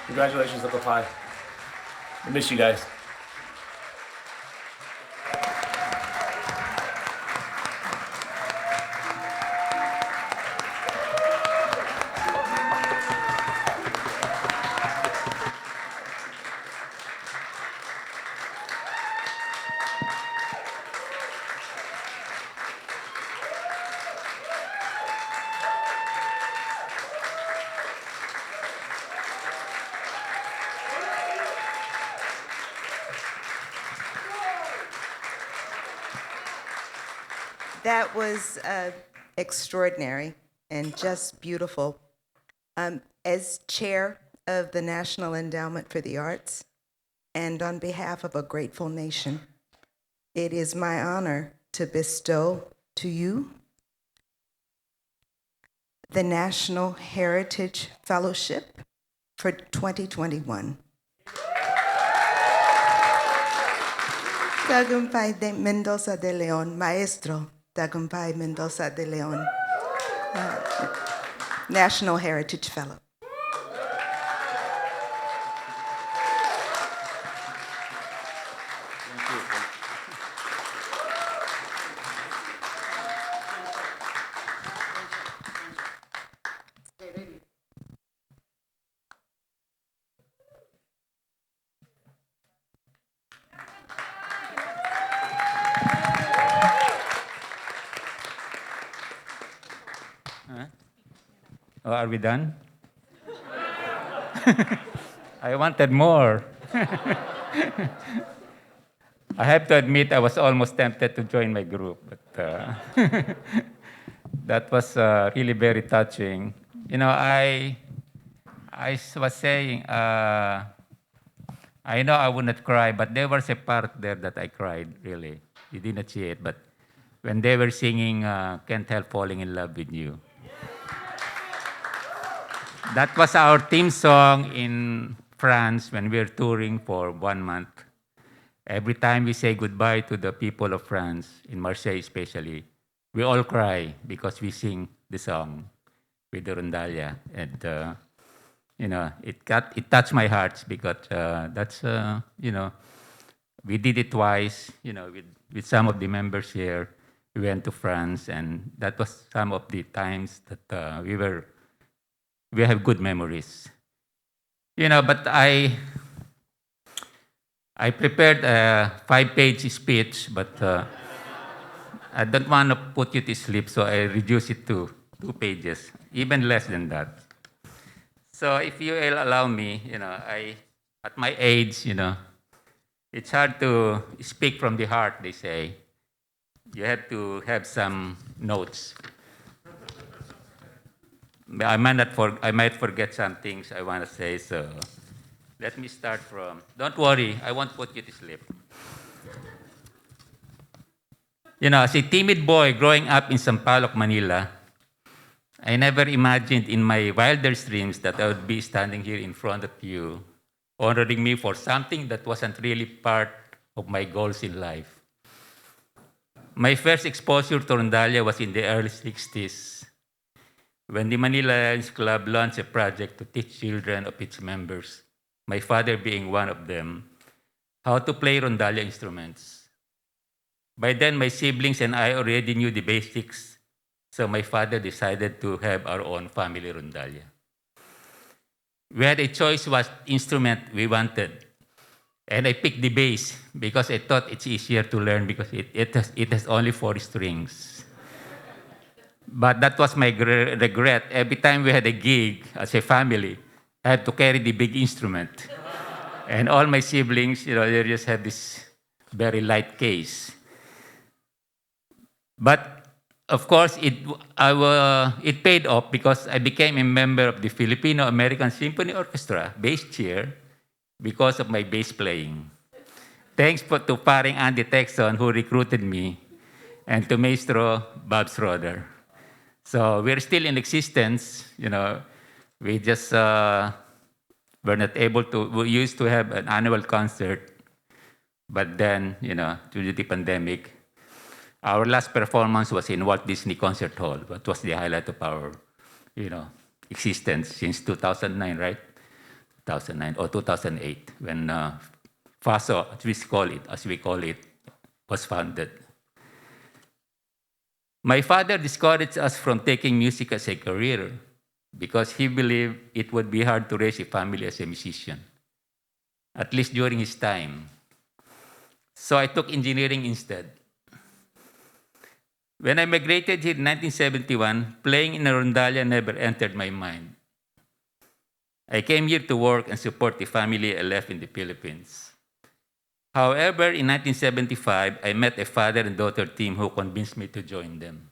Congratulations, Uncle Pi. I miss you guys. That was extraordinary and just beautiful. As chair of the National Endowment for the Arts, and on behalf of a grateful nation, it is my honor to bestow to you the National Heritage Fellowship for 2021. Tagumpay de Mendoza de Leon, Maestro Tagumpay Mendoza de Leon, National Heritage Fellow. Oh, are we done? I wanted more. I have to admit I was almost tempted to join my group, but that was really very touching. You know, I was saying, I I know I would not cry, but there was a part there that I cried, really. You did not see it, but when they were singing Can't Help Falling in Love with You. That was our theme song in France when we were touring for 1 month. Every time we say goodbye to the people of France, in Marseille especially, we all cry because we sing the song with the Rondalia. And, it touched my heart because that's, we did it twice, with some of the members here. We went to France, and that was some of the times that we have good memories. But I prepared a 5-page speech, but I don't want to put you to sleep, so I reduced it to 2 pages, even less than that. So if you will allow me, at my age, it's hard to speak from the heart, they say. You have to have some notes. I might forget some things I want to say, so let me start from, don't worry, I won't put you to sleep. As a timid boy growing up in Sampaloc, Manila, I never imagined in my wildest dreams that I would be standing here in front of you, honoring me for something that wasn't really part of my goals in life. My first exposure to Rondalia was in the early 60s, when the Manila Lions Club launched a project to teach children of its members, my father being one of them, how to play Rondalia instruments. By then, my siblings and I already knew the basics, so my father decided to have our own family Rondalia. We had a choice what instrument we wanted, and I picked the bass because I thought it's easier to learn because it has only 4 strings. But that was my regret. Every time we had a gig as a family, I had to carry the big instrument. And all my siblings, they just had this very light case. But of course, it paid off because I became a member of the Filipino American Symphony Orchestra, bass chair, because of my bass playing. Thanks to paring Andy Texon, who recruited me, and to Maestro Bob Schroeder. So we're still in existence, we just were not able to, we used to have an annual concert, but then, due to the pandemic, our last performance was in Walt Disney Concert Hall, that was the highlight of our, existence since 2009, right? 2009 or 2008, when FASO, as we call it, was founded. My father discouraged us from taking music as a career because he believed it would be hard to raise a family as a musician, at least during his time. So I took engineering instead. When I migrated here in 1971, playing in a rondalia never entered my mind. I came here to work and support the family I left in the Philippines. However, in 1975, I met a father and daughter team who convinced me to join them.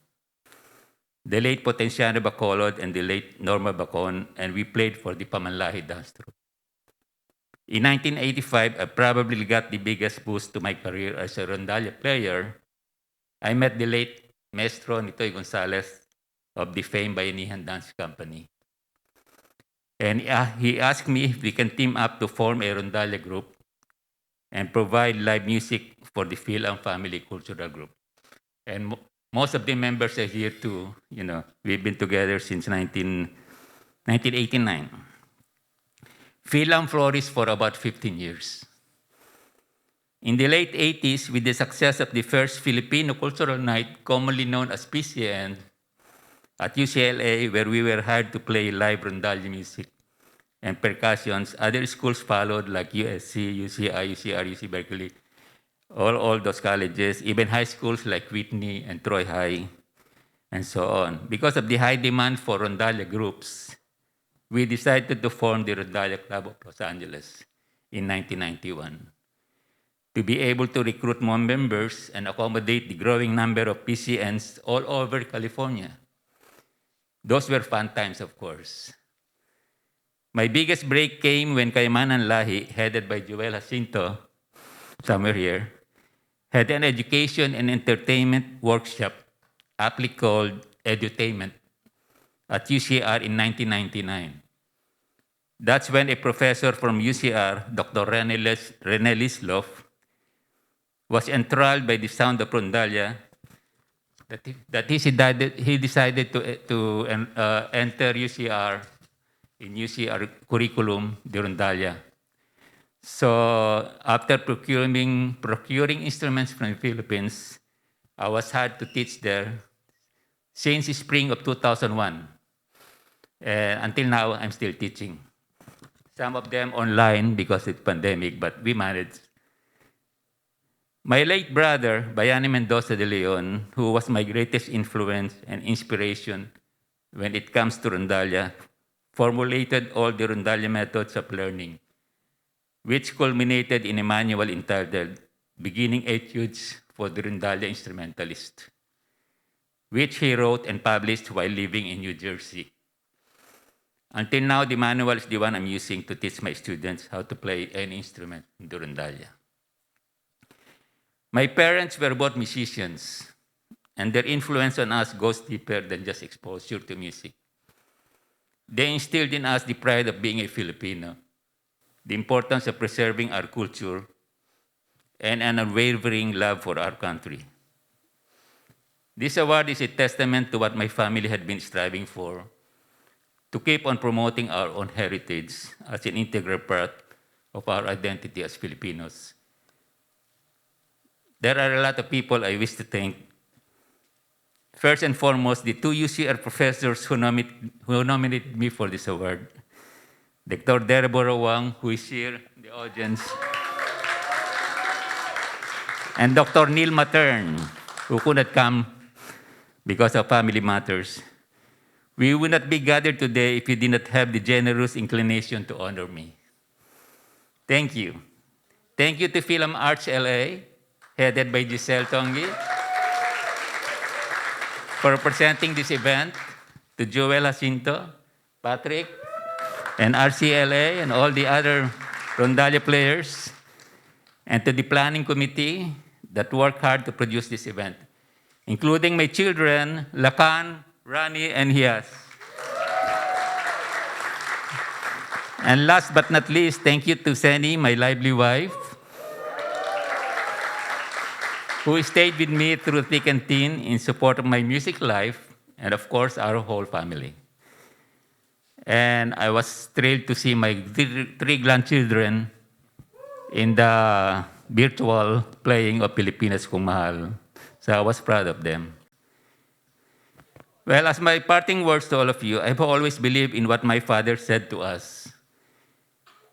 The late Potenciano Bacolod and the late Norma Bacon, and we played for the Pamanlahi Dance Troupe. In 1985, I probably got the biggest boost to my career as a rondalia player. I met the late Maestro Nitoy Gonzalez of the famed Bayanihan Dance Company. And he asked me if we can team up to form a rondalia group and provide live music for the Philam Family Cultural Group. And most of the members are here too. We've been together since 1989. Philam flourished for about 15 years. In the late 80s, with the success of the first Filipino Cultural Night, commonly known as PCN, at UCLA, where we were hired to play live rondalia music and percussions, other schools followed like USC, UCI, UCR, UC Berkeley, all those colleges, even high schools like Whitney and Troy High, and so on. Because of the high demand for rondalia groups, we decided to form the Rondalia Club of Los Angeles in 1991. To be able to recruit more members and accommodate the growing number of PCNs all over California. Those were fun times, of course. My biggest break came when Kayamanan Lahi, headed by Joel Jacinto, somewhere here, had an education and entertainment workshop, aptly called Edutainment, at UCR in 1999. That's when a professor from UCR, Dr. Rene Lisloff, was enthralled by the sound of Rondalia that he decided to enter UCR in UCR curriculum, the Rondalia. So after procuring instruments from the Philippines, I was hired to teach there since the spring of 2001. Until now, I'm still teaching. Some of them online because of the pandemic, but we managed. My late brother, Bayani Mendoza de Leon, who was my greatest influence and inspiration when it comes to Rondalia, formulated all the Rondalia methods of learning, which culminated in a manual entitled Beginning Etudes for the Rondalia Instrumentalist, which he wrote and published while living in New Jersey. Until now, the manual is the one I'm using to teach my students how to play any instrument in the Rondalia. My parents were both musicians, and their influence on us goes deeper than just exposure to music. They instilled in us the pride of being a Filipino, the importance of preserving our culture, and an unwavering love for our country. This award is a testament to what my family had been striving for, to keep on promoting our own heritage as an integral part of our identity as Filipinos. There are a lot of people I wish to thank. First and foremost, the two UCR professors who nominated me for this award. Dr. Deborah Wang, who is here in the audience, and Dr. Neil Matern, who could not come because of family matters. We would not be gathered today if you did not have the generous inclination to honor me. Thank you. Thank you to Film Arts LA, headed by Giselle Tongi, for presenting this event, to Joel Jacinto, Patrick, and RCLA, and all the other Rondalia players, and to the planning committee that worked hard to produce this event, including my children, Lakan, Rani, and Hias. And last but not least, thank you to Seni, my lively wife, who stayed with me through thick and thin in support of my music life, and of course, our whole family. And I was thrilled to see my three grandchildren in the virtual playing of Pilipinas Kung Mahal. So I was proud of them. Well, as my parting words to all of you, I've always believed in what my father said to us.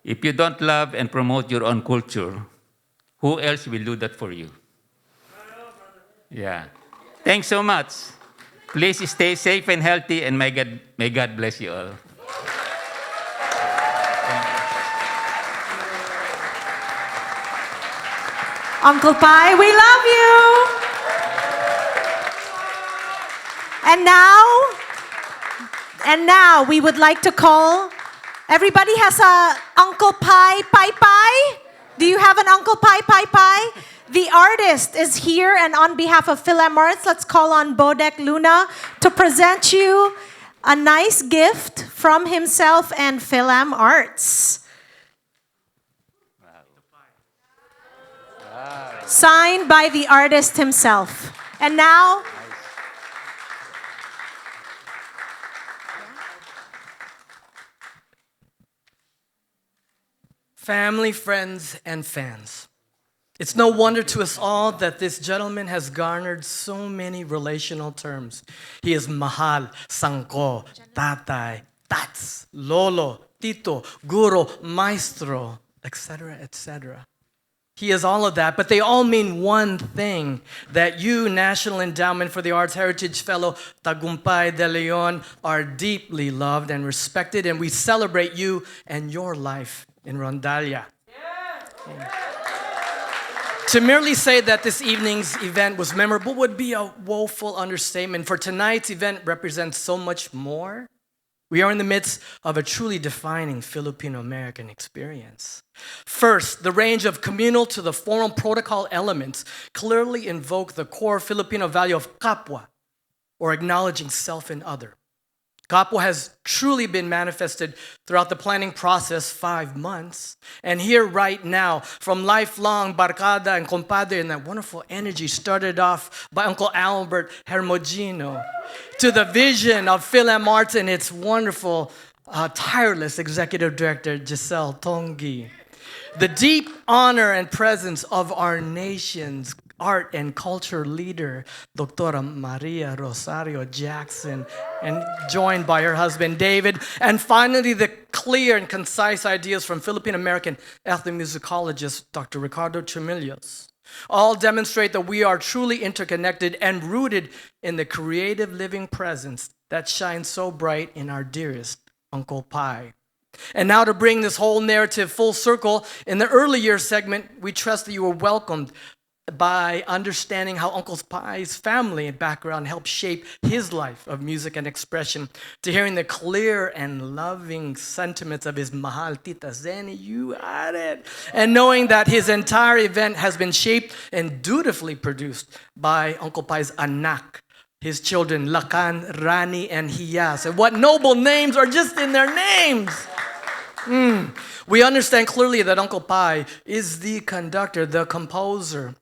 If you don't love and promote your own culture, who else will do that for you? Yeah. Thanks so much. Please stay safe and healthy, and may God bless you all. Uncle Pai, we love you. And now we would like to call, everybody has a Uncle Pai Pai Pai? Do you have an Uncle Pai Pai Pai? The artist is here, and on behalf of Philam Arts, let's call on Bodek Luna to present you a nice gift from himself and Philam Arts. Signed by the artist himself. And now, family, friends, and fans. It's no wonder to us all that this gentleman has garnered so many relational terms. He is mahal, sangko, tatay, tats, lolo, tito, guro, maestro, etc., etc. He is all of that, but they all mean one thing, that you, National Endowment for the Arts Heritage Fellow Tagumpay de Leon, are deeply loved and respected, and we celebrate you and your life in Rondalia. To merely say that this evening's event was memorable would be a woeful understatement, for tonight's event represents so much more. We are in the midst of a truly defining Filipino-American experience. First, the range of communal to the formal protocol elements clearly invoke the core Filipino value of kapwa, or acknowledging self and other. Kapwa has truly been manifested throughout the planning process 5 months. And here right now, from lifelong barkada and compadre and that wonderful energy started off by Uncle Albert Hermogino to the vision of Philam Arts and its wonderful, tireless executive director, Giselle Tongi. The deep honor and presence of our nation's art and culture leader, Dr. Maria Rosario Jackson, and joined by her husband, David. And finally, the clear and concise ideas from Philippine-American ethnomusicologist, Dr. Ricardo Tremillos. All demonstrate that we are truly interconnected and rooted in the creative living presence that shines so bright in our dearest Uncle Pai. And now to bring this whole narrative full circle, in the earlier segment, we trust that you were welcomed by understanding how Uncle Pai's family and background helped shape his life of music and expression, to hearing the clear and loving sentiments of his mahal Tita Zeni, you had it, and knowing that his entire event has been shaped and dutifully produced by Uncle Pai's anak, his children, Lakan, Rani, and Hiyas. And what noble names are just in their names! We understand clearly that Uncle Pai is the conductor, the composer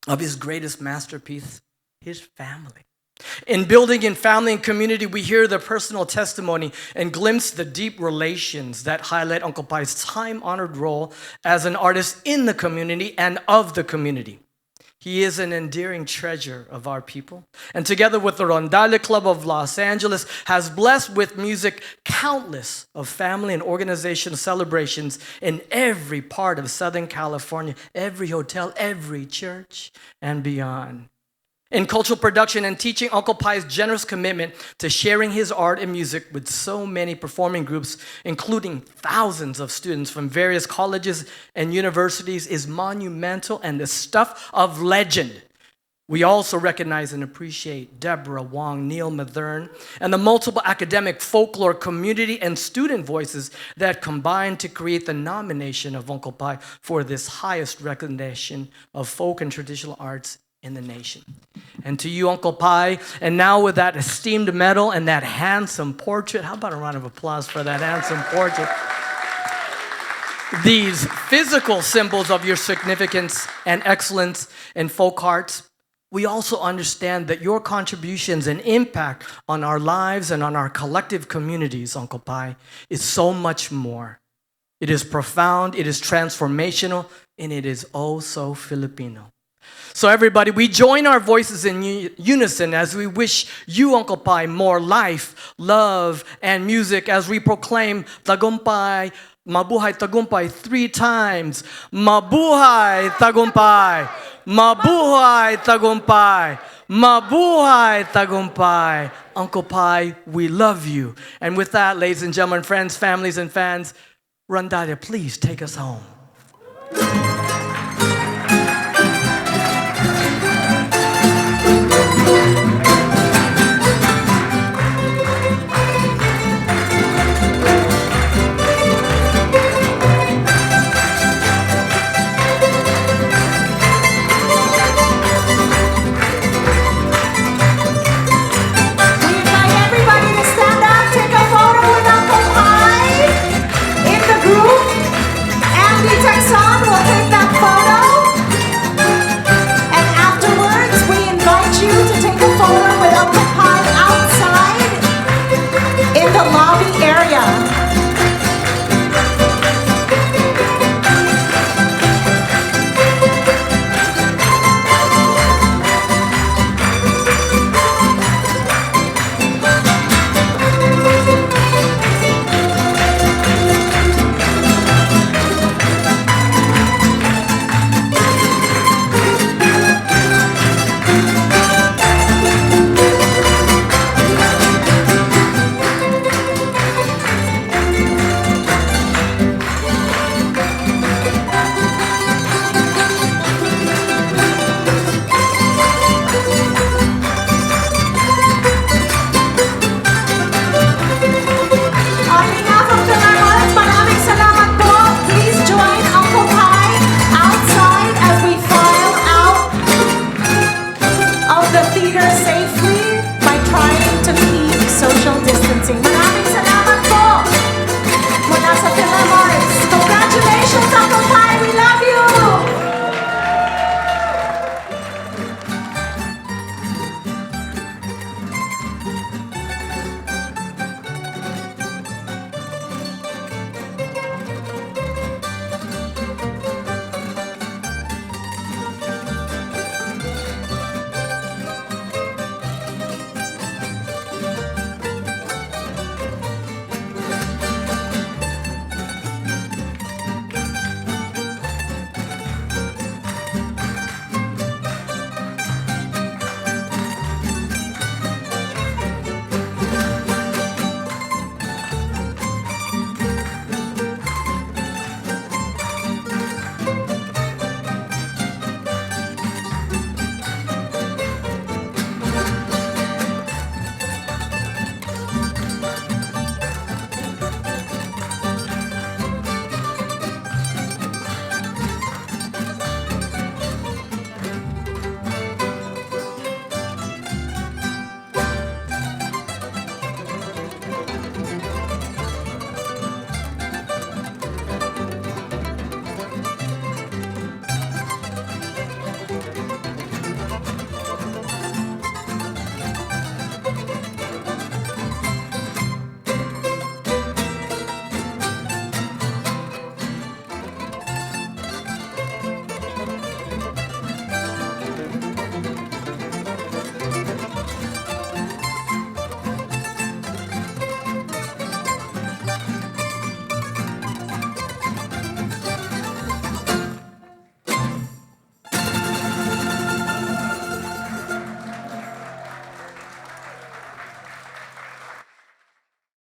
of his greatest masterpiece, his family. In building in family and community, we hear the personal testimony and glimpse the deep relations that highlight Uncle Pai's time-honored role as an artist in the community and of the community. He is an endearing treasure of our people, and together with the Rondalia Club of Los Angeles, has blessed with music countless of family and organization celebrations in every part of Southern California, every hotel, every church, and beyond. In cultural production and teaching, Uncle Pai's generous commitment to sharing his art and music with so many performing groups, including thousands of students from various colleges and universities, is monumental and the stuff of legend. We also recognize and appreciate Deborah Wong, Neil Mathern, and the multiple academic, folklore, community, and student voices that combine to create the nomination of Uncle Pai for this highest recognition of folk and traditional arts in the nation. And to you, Uncle Pai, and now with that esteemed medal and that handsome portrait, how about a round of applause for that handsome portrait? These physical symbols of your significance and excellence in folk arts, we also understand that your contributions and impact on our lives and on our collective communities, Uncle Pai, is so much more. It is profound, it is transformational, and it is oh so Filipino. So everybody, we join our voices in unison as we wish you, Uncle Pai, more life, love, and music as we proclaim Tagumpay, Mabuhay Tagumpay 3 times. Mabuhay Tagumpay! Mabuhay Tagumpay! Mabuhay Tagumpay! Uncle Pai, we love you. And with that, ladies and gentlemen, friends, families, and fans, Rondalia, please take us home.